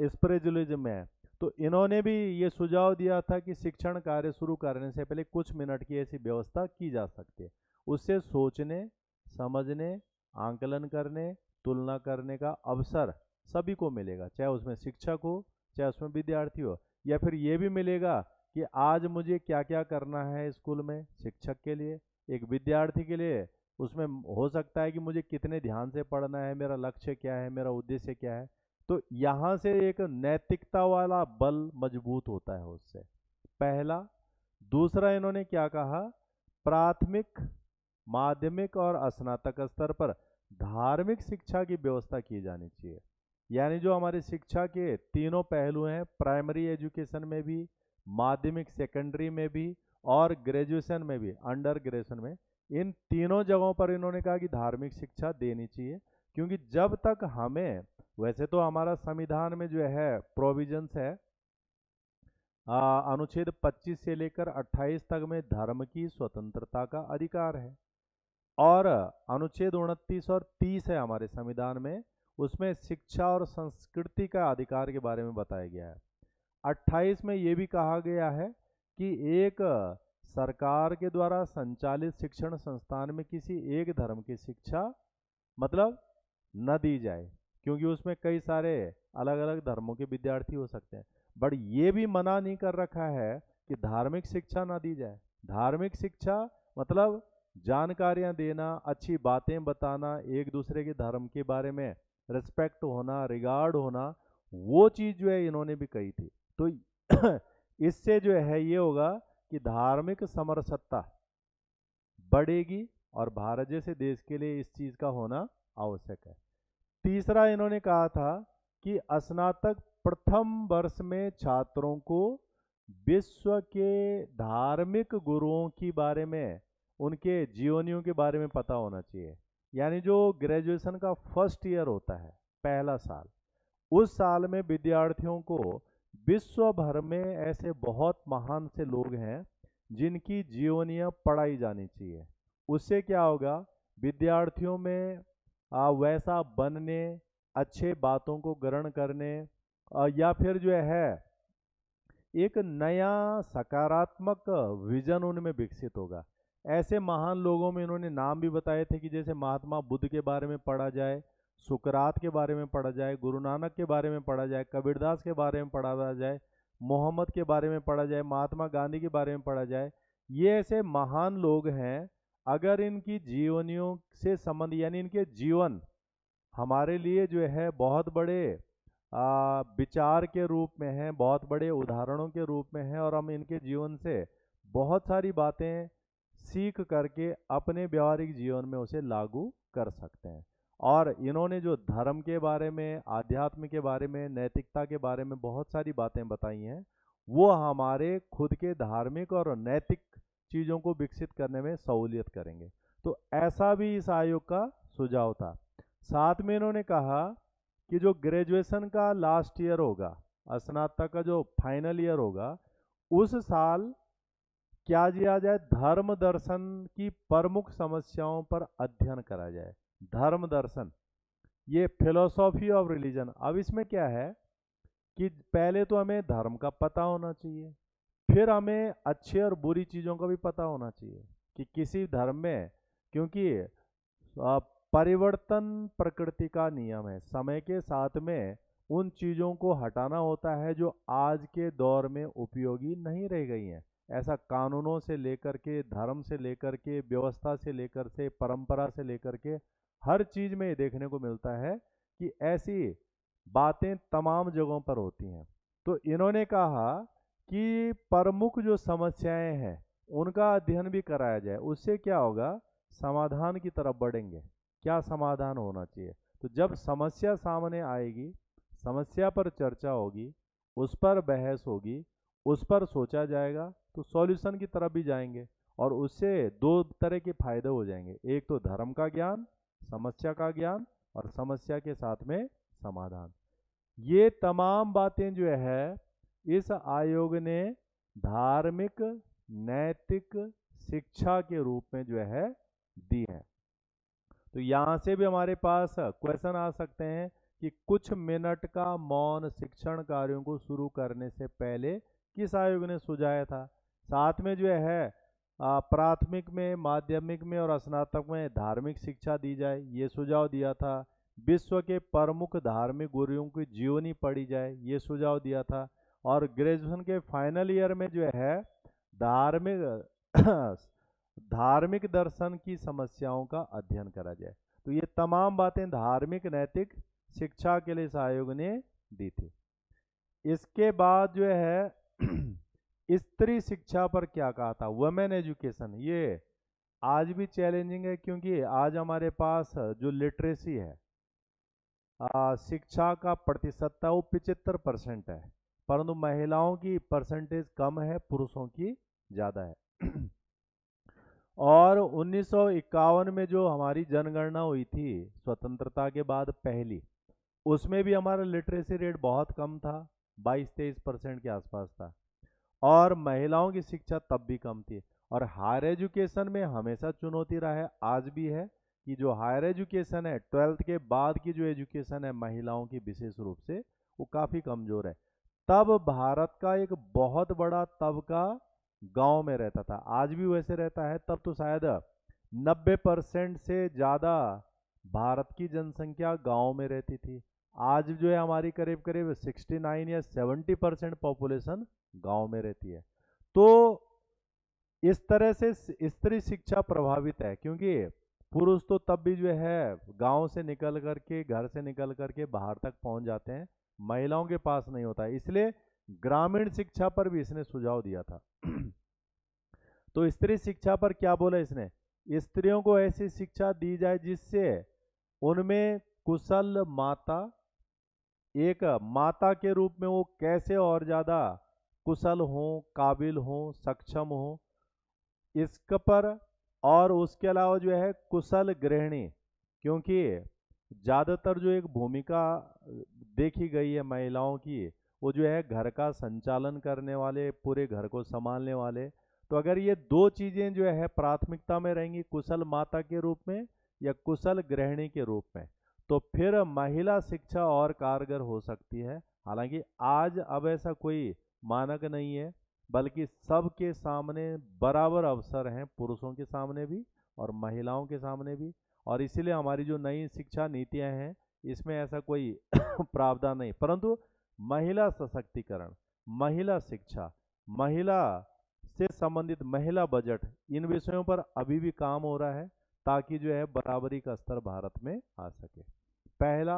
स्पिरिचुअलिज्म है। तो इन्होंने भी ये सुझाव दिया था कि शिक्षण कार्य शुरू करने से पहले कुछ मिनट की ऐसी व्यवस्था की जा सकती है। उससे सोचने, समझने, आंकलन करने, तुलना करने का अवसर सभी को मिलेगा, चाहे उसमें शिक्षक हो, चाहे उसमें विद्यार्थी हो। या फिर ये भी मिलेगा कि आज मुझे क्या क्या करना है स्कूल में, शिक्षक के लिए, एक विद्यार्थी के लिए उसमें हो सकता है कि मुझे कितने ध्यान से पढ़ना है, मेरा लक्ष्य क्या है, मेरा उद्देश्य क्या है। तो यहाँ से एक नैतिकता वाला बल मजबूत होता है उससे, पहला। दूसरा इन्होंने क्या कहा, प्राथमिक, माध्यमिक और स्नातक स्तर पर धार्मिक शिक्षा की व्यवस्था की जानी चाहिए। यानी जो हमारी शिक्षा के तीनों पहलू हैं, प्राइमरी एजुकेशन में भी, माध्यमिक सेकेंडरी में भी और ग्रेजुएशन में भी, अंडर ग्रेजुएशन में, इन तीनों जगहों पर इन्होंने कहा कि धार्मिक शिक्षा देनी चाहिए। क्योंकि जब तक हमें, वैसे तो हमारा संविधान में जो है प्रोविजंस है, अनुच्छेद 25 से लेकर 28 तक में धर्म की स्वतंत्रता का अधिकार है, और अनुच्छेद 29 और 30 है हमारे संविधान में, उसमें शिक्षा और संस्कृति का अधिकार के बारे में बताया गया है। 28 में ये भी कहा गया है कि एक सरकार के द्वारा संचालित शिक्षण संस्थान में किसी एक धर्म की शिक्षा मतलब न दी जाए, क्योंकि उसमें कई सारे अलग अलग धर्मों के विद्यार्थी हो सकते हैं। बट ये भी मना नहीं कर रखा है कि धार्मिक शिक्षा ना दी जाए। धार्मिक शिक्षा मतलब जानकारियां देना, अच्छी बातें बताना, एक दूसरे के धर्म के बारे में रिस्पेक्ट होना, रिगार्ड होना, वो चीज़ जो है इन्होंने भी कही थी। तो इससे जो है ये होगा कि धार्मिक समरसत्ता बढ़ेगी और भारत जैसे देश के लिए इस चीज़ का होना आवश्यक है। तीसरा इन्होंने कहा था कि स्नातक प्रथम वर्ष में छात्रों को विश्व के धार्मिक गुरुओं के बारे में, उनके जीवनियों के बारे में पता होना चाहिए। यानी जो ग्रेजुएशन का फर्स्ट ईयर होता है, पहला साल, उस साल में विद्यार्थियों को विश्व भर में ऐसे बहुत महान से लोग हैं जिनकी जीवनियाँ पढ़ाई जानी चाहिए। उससे क्या होगा, विद्यार्थियों में वैसा बनने, अच्छे बातों को ग्रहण करने, या फिर जो है एक नया सकारात्मक विजन उनमें विकसित होगा। ऐसे महान लोगों में इन्होंने नाम भी बताए थे कि जैसे महात्मा बुद्ध के बारे में पढ़ा जाए, सुकरात के बारे में पढ़ा जाए, गुरु नानक के बारे में पढ़ा जाए, कबीरदास के बारे में पढ़ा जाए, मोहम्मद के बारे में पढ़ा जाए, महात्मा गांधी के बारे में पढ़ा जाए। ये ऐसे महान लोग हैं, अगर इनकी जीवनियों से संबंध यानी इनके जीवन हमारे लिए जो है बहुत बड़े विचार के रूप में हैं, बहुत बड़े उदाहरणों के रूप में हैं, और हम इनके जीवन से बहुत सारी बातें सीख करके अपने व्यवहारिक जीवन में उसे लागू कर सकते हैं। और इन्होंने जो धर्म के बारे में, आध्यात्म के बारे में, नैतिकता के बारे में बहुत सारी बातें बताई हैं, वो हमारे खुद के धार्मिक और नैतिक चीज़ों को विकसित करने में सहूलियत करेंगे। तो ऐसा भी इस आयोग का सुझाव था। साथ में इन्होंने कहा कि जो ग्रेजुएशन का लास्ट ईयर होगा, स्नातक का जो फाइनल ईयर होगा, उस साल क्या किया जाए, धर्म दर्शन की प्रमुख समस्याओं पर अध्ययन करा जाए। धर्म दर्शन, ये फिलोसॉफी ऑफ रिलीजन। अब इसमें क्या है कि पहले तो हमें धर्म का पता होना चाहिए, फिर हमें अच्छी और बुरी चीज़ों का भी पता होना चाहिए कि किसी धर्म में, क्योंकि परिवर्तन प्रकृति का नियम है, समय के साथ में उन चीज़ों को हटाना होता है जो आज के दौर में उपयोगी नहीं रह गई हैं। ऐसा कानूनों से लेकर के, धर्म से लेकर के, व्यवस्था से लेकर से, परंपरा से लेकर के, हर चीज़ में ये देखने को मिलता है कि ऐसी बातें तमाम जगहों पर होती हैं। तो इन्होंने कहा कि प्रमुख जो समस्याएं हैं उनका अध्ययन भी कराया जाए। उससे क्या होगा, समाधान की तरफ बढ़ेंगे। क्या समाधान होना चाहिए, तो जब समस्या सामने आएगी, समस्या पर चर्चा होगी, उस पर बहस होगी, उस पर सोचा जाएगा, तो सॉल्यूशन की तरफ भी जाएंगे। और उससे दो तरह के फायदे हो जाएंगे, एक तो धर्म का ज्ञान, समस्या का ज्ञान, और समस्या के साथ में समाधान। ये तमाम बातें जो है इस आयोग ने धार्मिक नैतिक शिक्षा के रूप में जो है दी है। तो यहाँ से भी हमारे पास क्वेश्चन आ सकते हैं कि कुछ मिनट का मौन शिक्षण कार्यों को शुरू करने से पहले किस आयोग ने सुझाया था। साथ में जो है प्राथमिक में, माध्यमिक में और स्नातक में धार्मिक शिक्षा दी जाए, ये सुझाव दिया था। विश्व के प्रमुख धार्मिक गुरुओं की जीवनी पढ़ी जाए, ये सुझाव दिया था। और ग्रेजुएशन के फाइनल ईयर में जो है धार्मिक दर्शन की समस्याओं का अध्ययन करा जाए। तो ये तमाम बातें धार्मिक नैतिक शिक्षा के लिए इस आयोग ने दी थी। इसके बाद जो है स्त्री शिक्षा पर क्या कहा था, वुमेन एजुकेशन। ये आज भी चैलेंजिंग है, क्योंकि आज हमारे पास जो लिटरेसी है, शिक्षा का प्रतिशतता वो 75% है, परंतु महिलाओं की परसेंटेज कम है, पुरुषों की ज़्यादा है। और 1951 में जो हमारी जनगणना हुई थी स्वतंत्रता के बाद पहली, उसमें भी हमारा लिटरेसी रेट बहुत कम था, 22-23% के आसपास था। और महिलाओं की शिक्षा तब भी कम थी। और हायर एजुकेशन में हमेशा चुनौती रहा है, आज भी है, कि जो हायर एजुकेशन है, 12th के बाद की जो एजुकेशन है महिलाओं की विशेष रूप से, वो काफ़ी कमज़ोर है। तब भारत का एक बहुत बड़ा तबका गांव में रहता था, आज भी वैसे रहता है। तब तो शायद 90% से ज़्यादा भारत की जनसंख्या गांव में रहती थी। आज जो है हमारी करीब करीब 69 या 70% पॉपुलेशन गांव में रहती है। तो इस तरह से स्त्री शिक्षा प्रभावित है, क्योंकि पुरुष तो तब भी जो है गांव से निकल करके, घर से निकल करके बाहर तक पहुंच जाते हैं, महिलाओं के पास नहीं होता है। इसलिए ग्रामीण शिक्षा पर भी इसने सुझाव दिया था। तो स्त्री शिक्षा पर क्या बोला इसने, स्त्रियों को ऐसी शिक्षा दी जाए जिससे उनमें कुशल माता, एक माता के रूप में वो कैसे और ज़्यादा कुशल हों, काबिल हों, सक्षम हों, इसके पर। और उसके अलावा जो है कुशल गृहिणी, क्योंकि ज़्यादातर जो एक भूमिका देखी गई है महिलाओं की, वो जो है घर का संचालन करने वाले, पूरे घर को संभालने वाले। तो अगर ये दो चीज़ें जो है प्राथमिकता में रहेंगी, कुशल माता के रूप में या कुशल गृहिणी के रूप में, तो फिर महिला शिक्षा और कारगर हो सकती है। हालांकि आज अब ऐसा कोई मानक नहीं है, बल्कि सबके सामने बराबर अवसर हैं, पुरुषों के सामने भी और महिलाओं के सामने भी। और इसीलिए हमारी जो नई शिक्षा नीतियां हैं, इसमें ऐसा कोई प्रावधान नहीं, परंतु महिला सशक्तिकरण, महिला शिक्षा, महिला से संबंधित महिला बजट, इन विषयों पर अभी भी काम हो रहा है, ताकि जो है बराबरी का स्तर भारत में आ सके। पहला।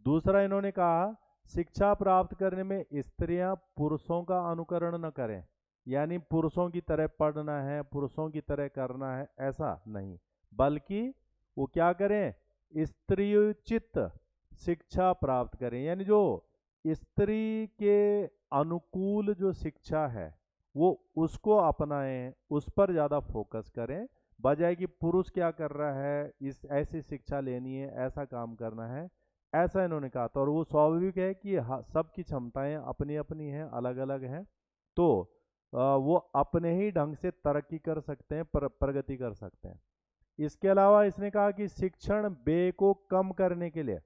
दूसरा, इन्होंने कहा शिक्षा प्राप्त करने में स्त्रियां पुरुषों का अनुकरण न करें, यानी पुरुषों की तरह पढ़ना है, पुरुषों की तरह करना है, ऐसा नहीं, बल्कि वो क्या करें, स्त्रीउचित शिक्षा प्राप्त करें, यानी जो स्त्री के अनुकूल जो शिक्षा है वो उसको अपनाएं, उस पर ज़्यादा फोकस करें, बजाय कि पुरुष क्या कर रहा है, इस ऐसी शिक्षा लेनी है, ऐसा काम करना है, ऐसा इन्होंने कहा था। और वो स्वाभाविक है कि सबकी क्षमताएं अपनी अपनी हैं, अलग अलग हैं, तो वो अपने ही ढंग से तरक्की कर सकते हैं, प्रगति कर सकते हैं। इसके अलावा इसने कहा कि शिक्षण व्यय को कम करने के लिए,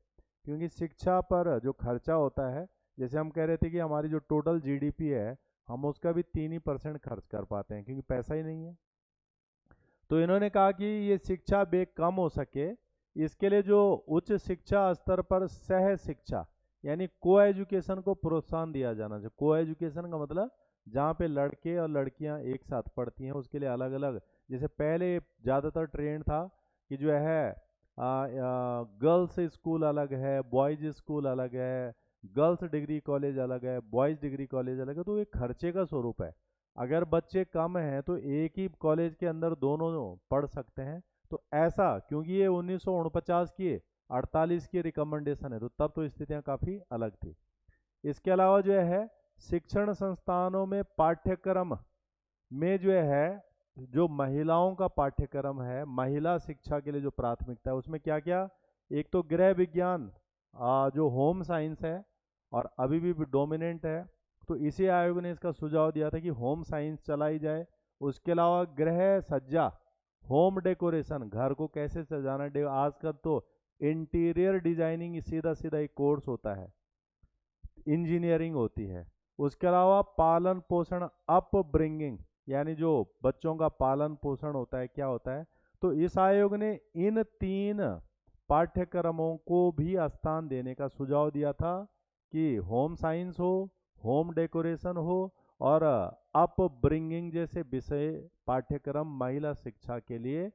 क्योंकि शिक्षा पर जो खर्चा होता है, जैसे हम कह रहे थे कि हमारी जो टोटल जीडीपी है, हम उसका भी 3% खर्च कर पाते हैं, क्योंकि पैसा ही नहीं है। तो इन्होंने कहा कि ये शिक्षा व्यय कम हो सके, इसके लिए जो उच्च शिक्षा स्तर पर सह शिक्षा, यानी को एजुकेशन को प्रोत्साहन दिया जाना चाहिए। को एजुकेशन का मतलब जहाँ पे लड़के और लड़कियाँ एक साथ पढ़ती हैं, उसके लिए अलग अलग, जैसे पहले ज़्यादातर ट्रेंड था कि जो है गर्ल्स स्कूल अलग है, बॉयज स्कूल अलग है, गर्ल्स डिग्री कॉलेज अलग है, बॉयज़ डिग्री कॉलेज अलग है, तो ये खर्चे का स्वरूप है। अगर बच्चे कम हैं तो एक ही कॉलेज के अंदर दोनों पढ़ सकते हैं। तो ऐसा, क्योंकि ये 1949 की 48 की रिकमेंडेशन है, तो तब तो स्थितियाँ काफ़ी अलग थी। इसके अलावा जो है शिक्षण संस्थानों में पाठ्यक्रम में जो है, जो महिलाओं का पाठ्यक्रम है, महिला शिक्षा के लिए जो प्राथमिकता है, उसमें क्या क्या, एक तो गृह विज्ञान, जो होम साइंस है और अभी भी डोमिनेंट है, तो इसी आयोग ने इसका सुझाव दिया था कि होम साइंस चलाई जाए। उसके अलावा गृह सज्जा, होम डेकोरेशन, घर को कैसे सजाना, आजकल तो इंटीरियर डिजाइनिंग सीधा सीधा एक कोर्स होता है, इंजीनियरिंग होती है। उसके अलावा पालन पोषण, अपब्रिंगिंग, यानी जो बच्चों का पालन पोषण होता है, क्या होता है। तो इस आयोग ने इन 3 पाठ्यक्रमों को भी स्थान देने का सुझाव दिया था कि होम साइंस हो, होम डेकोरेशन हो और अपब्रिंगिंग जैसे विषय पाठ्यक्रम महिला शिक्षा के लिए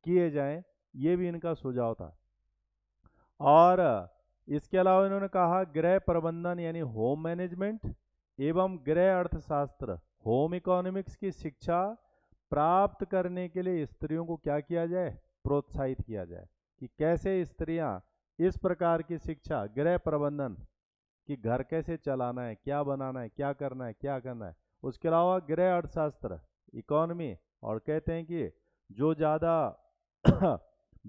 किए जाएं, ये भी इनका सुझाव था। और इसके अलावा इन्होंने कहा गृह प्रबंधन यानी होम मैनेजमेंट एवं गृह अर्थशास्त्र, होम इकोनॉमिक्स की शिक्षा प्राप्त करने के लिए स्त्रियों को क्या किया जाए, प्रोत्साहित किया जाए, कि कैसे स्त्रियां इस प्रकार की शिक्षा, गृह प्रबंधन, कि घर कैसे चलाना है, क्या बनाना है, क्या करना है, क्या करना है। उसके अलावा गृह अर्थशास्त्र, इकोनॉमी, और कहते हैं कि जो ज़्यादा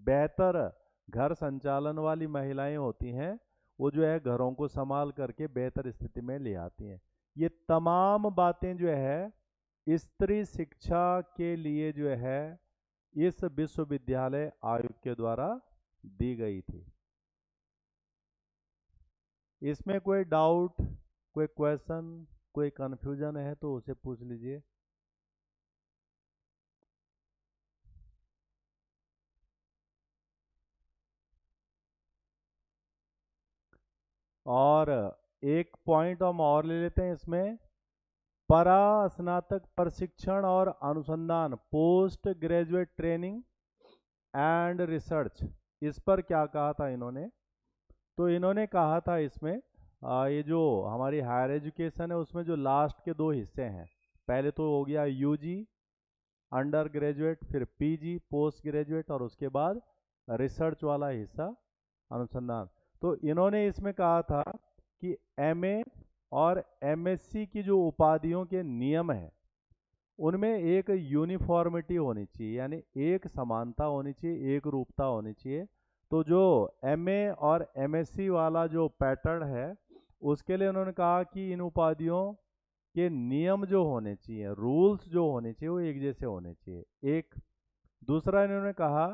बेहतर घर संचालन वाली महिलाएं होती हैं, वो जो है घरों को संभाल करके बेहतर स्थिति में ले आती हैं। ये तमाम बातें जो है स्त्री शिक्षा के लिए जो है इस विश्वविद्यालय आयोग के द्वारा दी गई थी। इसमें कोई डाउट, कोई क्वेश्चन, कोई कंफ्यूजन है तो उसे पूछ लीजिए। और एक पॉइंट हम और ले लेते हैं इसमें, परा स्नातक प्रशिक्षण और अनुसंधान, post graduate training and research, इस पर क्या कहा था इन्होंने। तो इन्होंने कहा था इसमें ये जो हमारी हायर एजुकेशन है, उसमें जो लास्ट के 2 हिस्से हैं, पहले तो हो गया यूजी अंडर ग्रेजुएट, फिर पीजी पोस्ट ग्रेजुएट, और उसके बाद रिसर्च वाला हिस्सा अनुसंधान। तो इन्होंने इसमें कहा था कि एमए और एमएससी की जो उपाधियों के नियम हैं, उनमें एक यूनिफॉर्मिटी होनी चाहिए, यानी एक समानता होनी चाहिए, एक रूपता होनी चाहिए। तो जो एमए और एमएससी वाला जो पैटर्न है उसके लिए उन्होंने कहा कि इन उपाधियों के नियम जो होने चाहिए, रूल्स जो होने चाहिए, वो एक जैसे होने चाहिए। एक दूसरा इन्होंने कहा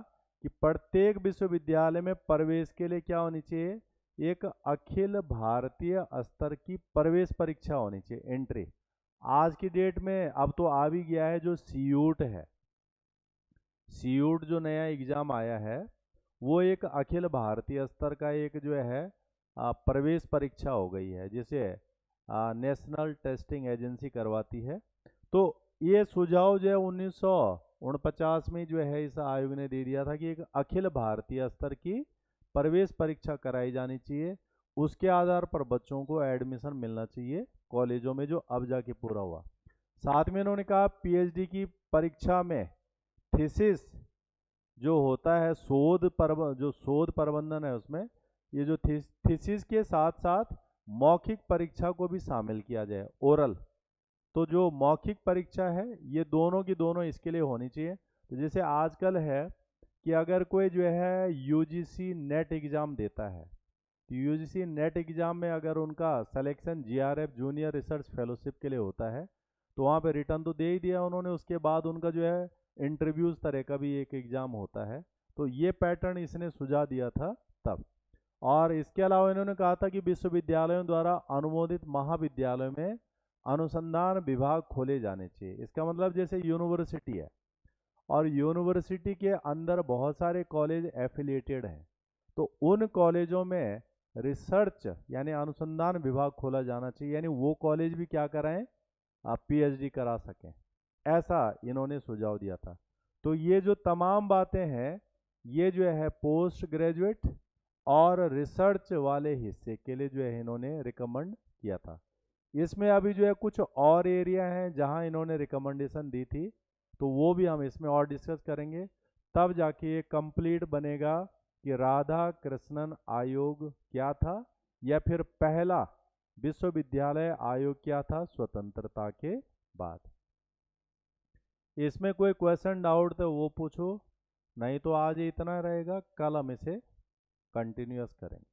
कि प्रत्येक विश्वविद्यालय में प्रवेश के लिए क्या होनी चाहिए, एक अखिल भारतीय स्तर की प्रवेश परीक्षा होनी चाहिए, एंट्री। आज की डेट में अब तो आ भी गया है जो सीयूट है, सीयूट जो नया एग्जाम आया है वो एक अखिल भारतीय स्तर का एक जो है प्रवेश परीक्षा हो गई है, जिसे नेशनल टेस्टिंग एजेंसी करवाती है। तो ये सुझाव जो है 1949 में जो है इस आयोग ने दे दिया था कि एक अखिल भारतीय स्तर की प्रवेश परीक्षा कराई जानी चाहिए, उसके आधार पर बच्चों को एडमिशन मिलना चाहिए कॉलेजों में, जो अब जाके पूरा हुआ। साथ में उन्होंने कहा पीएचडी की परीक्षा में थीसिस जो होता है, जो शोध प्रबंधन है उसमें ये जो थीसिस के साथ साथ मौखिक परीक्षा को भी शामिल किया जाए, ओरल। तो जो मौखिक परीक्षा है ये दोनों की दोनों इसके लिए होनी चाहिए। तो जैसे आजकल है कि अगर कोई जो है यूजीसी नेट एग्ज़ाम देता है, तो यूजीसी नेट एग्ज़ाम में अगर उनका selection GRF junior research fellowship के लिए होता है तो वहाँ पे रिटर्न तो दे ही दिया उन्होंने, उसके बाद उनका जो है इंटरव्यूज तरह का भी एक एग्ज़ाम होता है। तो ये पैटर्न इसने सुझा दिया था तब। और इसके अलावा इन्होंने कहा था कि विश्वविद्यालयों द्वारा अनुमोदित महाविद्यालयों में अनुसंधान विभाग खोले जाने चाहिए। इसका मतलब जैसे यूनिवर्सिटी है और यूनिवर्सिटी के अंदर बहुत सारे कॉलेज एफिलिएटेड हैं, तो उन कॉलेजों में रिसर्च यानी अनुसंधान विभाग खोला जाना चाहिए, यानी वो कॉलेज भी क्या कराएं, आप पीएचडी करा सकें, ऐसा इन्होंने सुझाव दिया था। तो ये जो तमाम बातें हैं ये जो है पोस्ट ग्रेजुएट और रिसर्च वाले हिस्से के लिए जो है इन्होंने रिकमेंड किया था। इसमें अभी जो है कुछ और एरिया हैं जहां इन्होंने रिकमेंडेशन दी थी, तो वो भी हम इसमें और डिस्कस करेंगे, तब जाके ये कंप्लीट बनेगा कि राधा कृष्णन आयोग क्या था या फिर पहला विश्वविद्यालय आयोग क्या था स्वतंत्रता के बाद। इसमें कोई क्वेश्चन डाउट तो वो पूछो, नहीं तो आज इतना रहेगा, कल हम इसे कंटिन्यूअस करेंगे।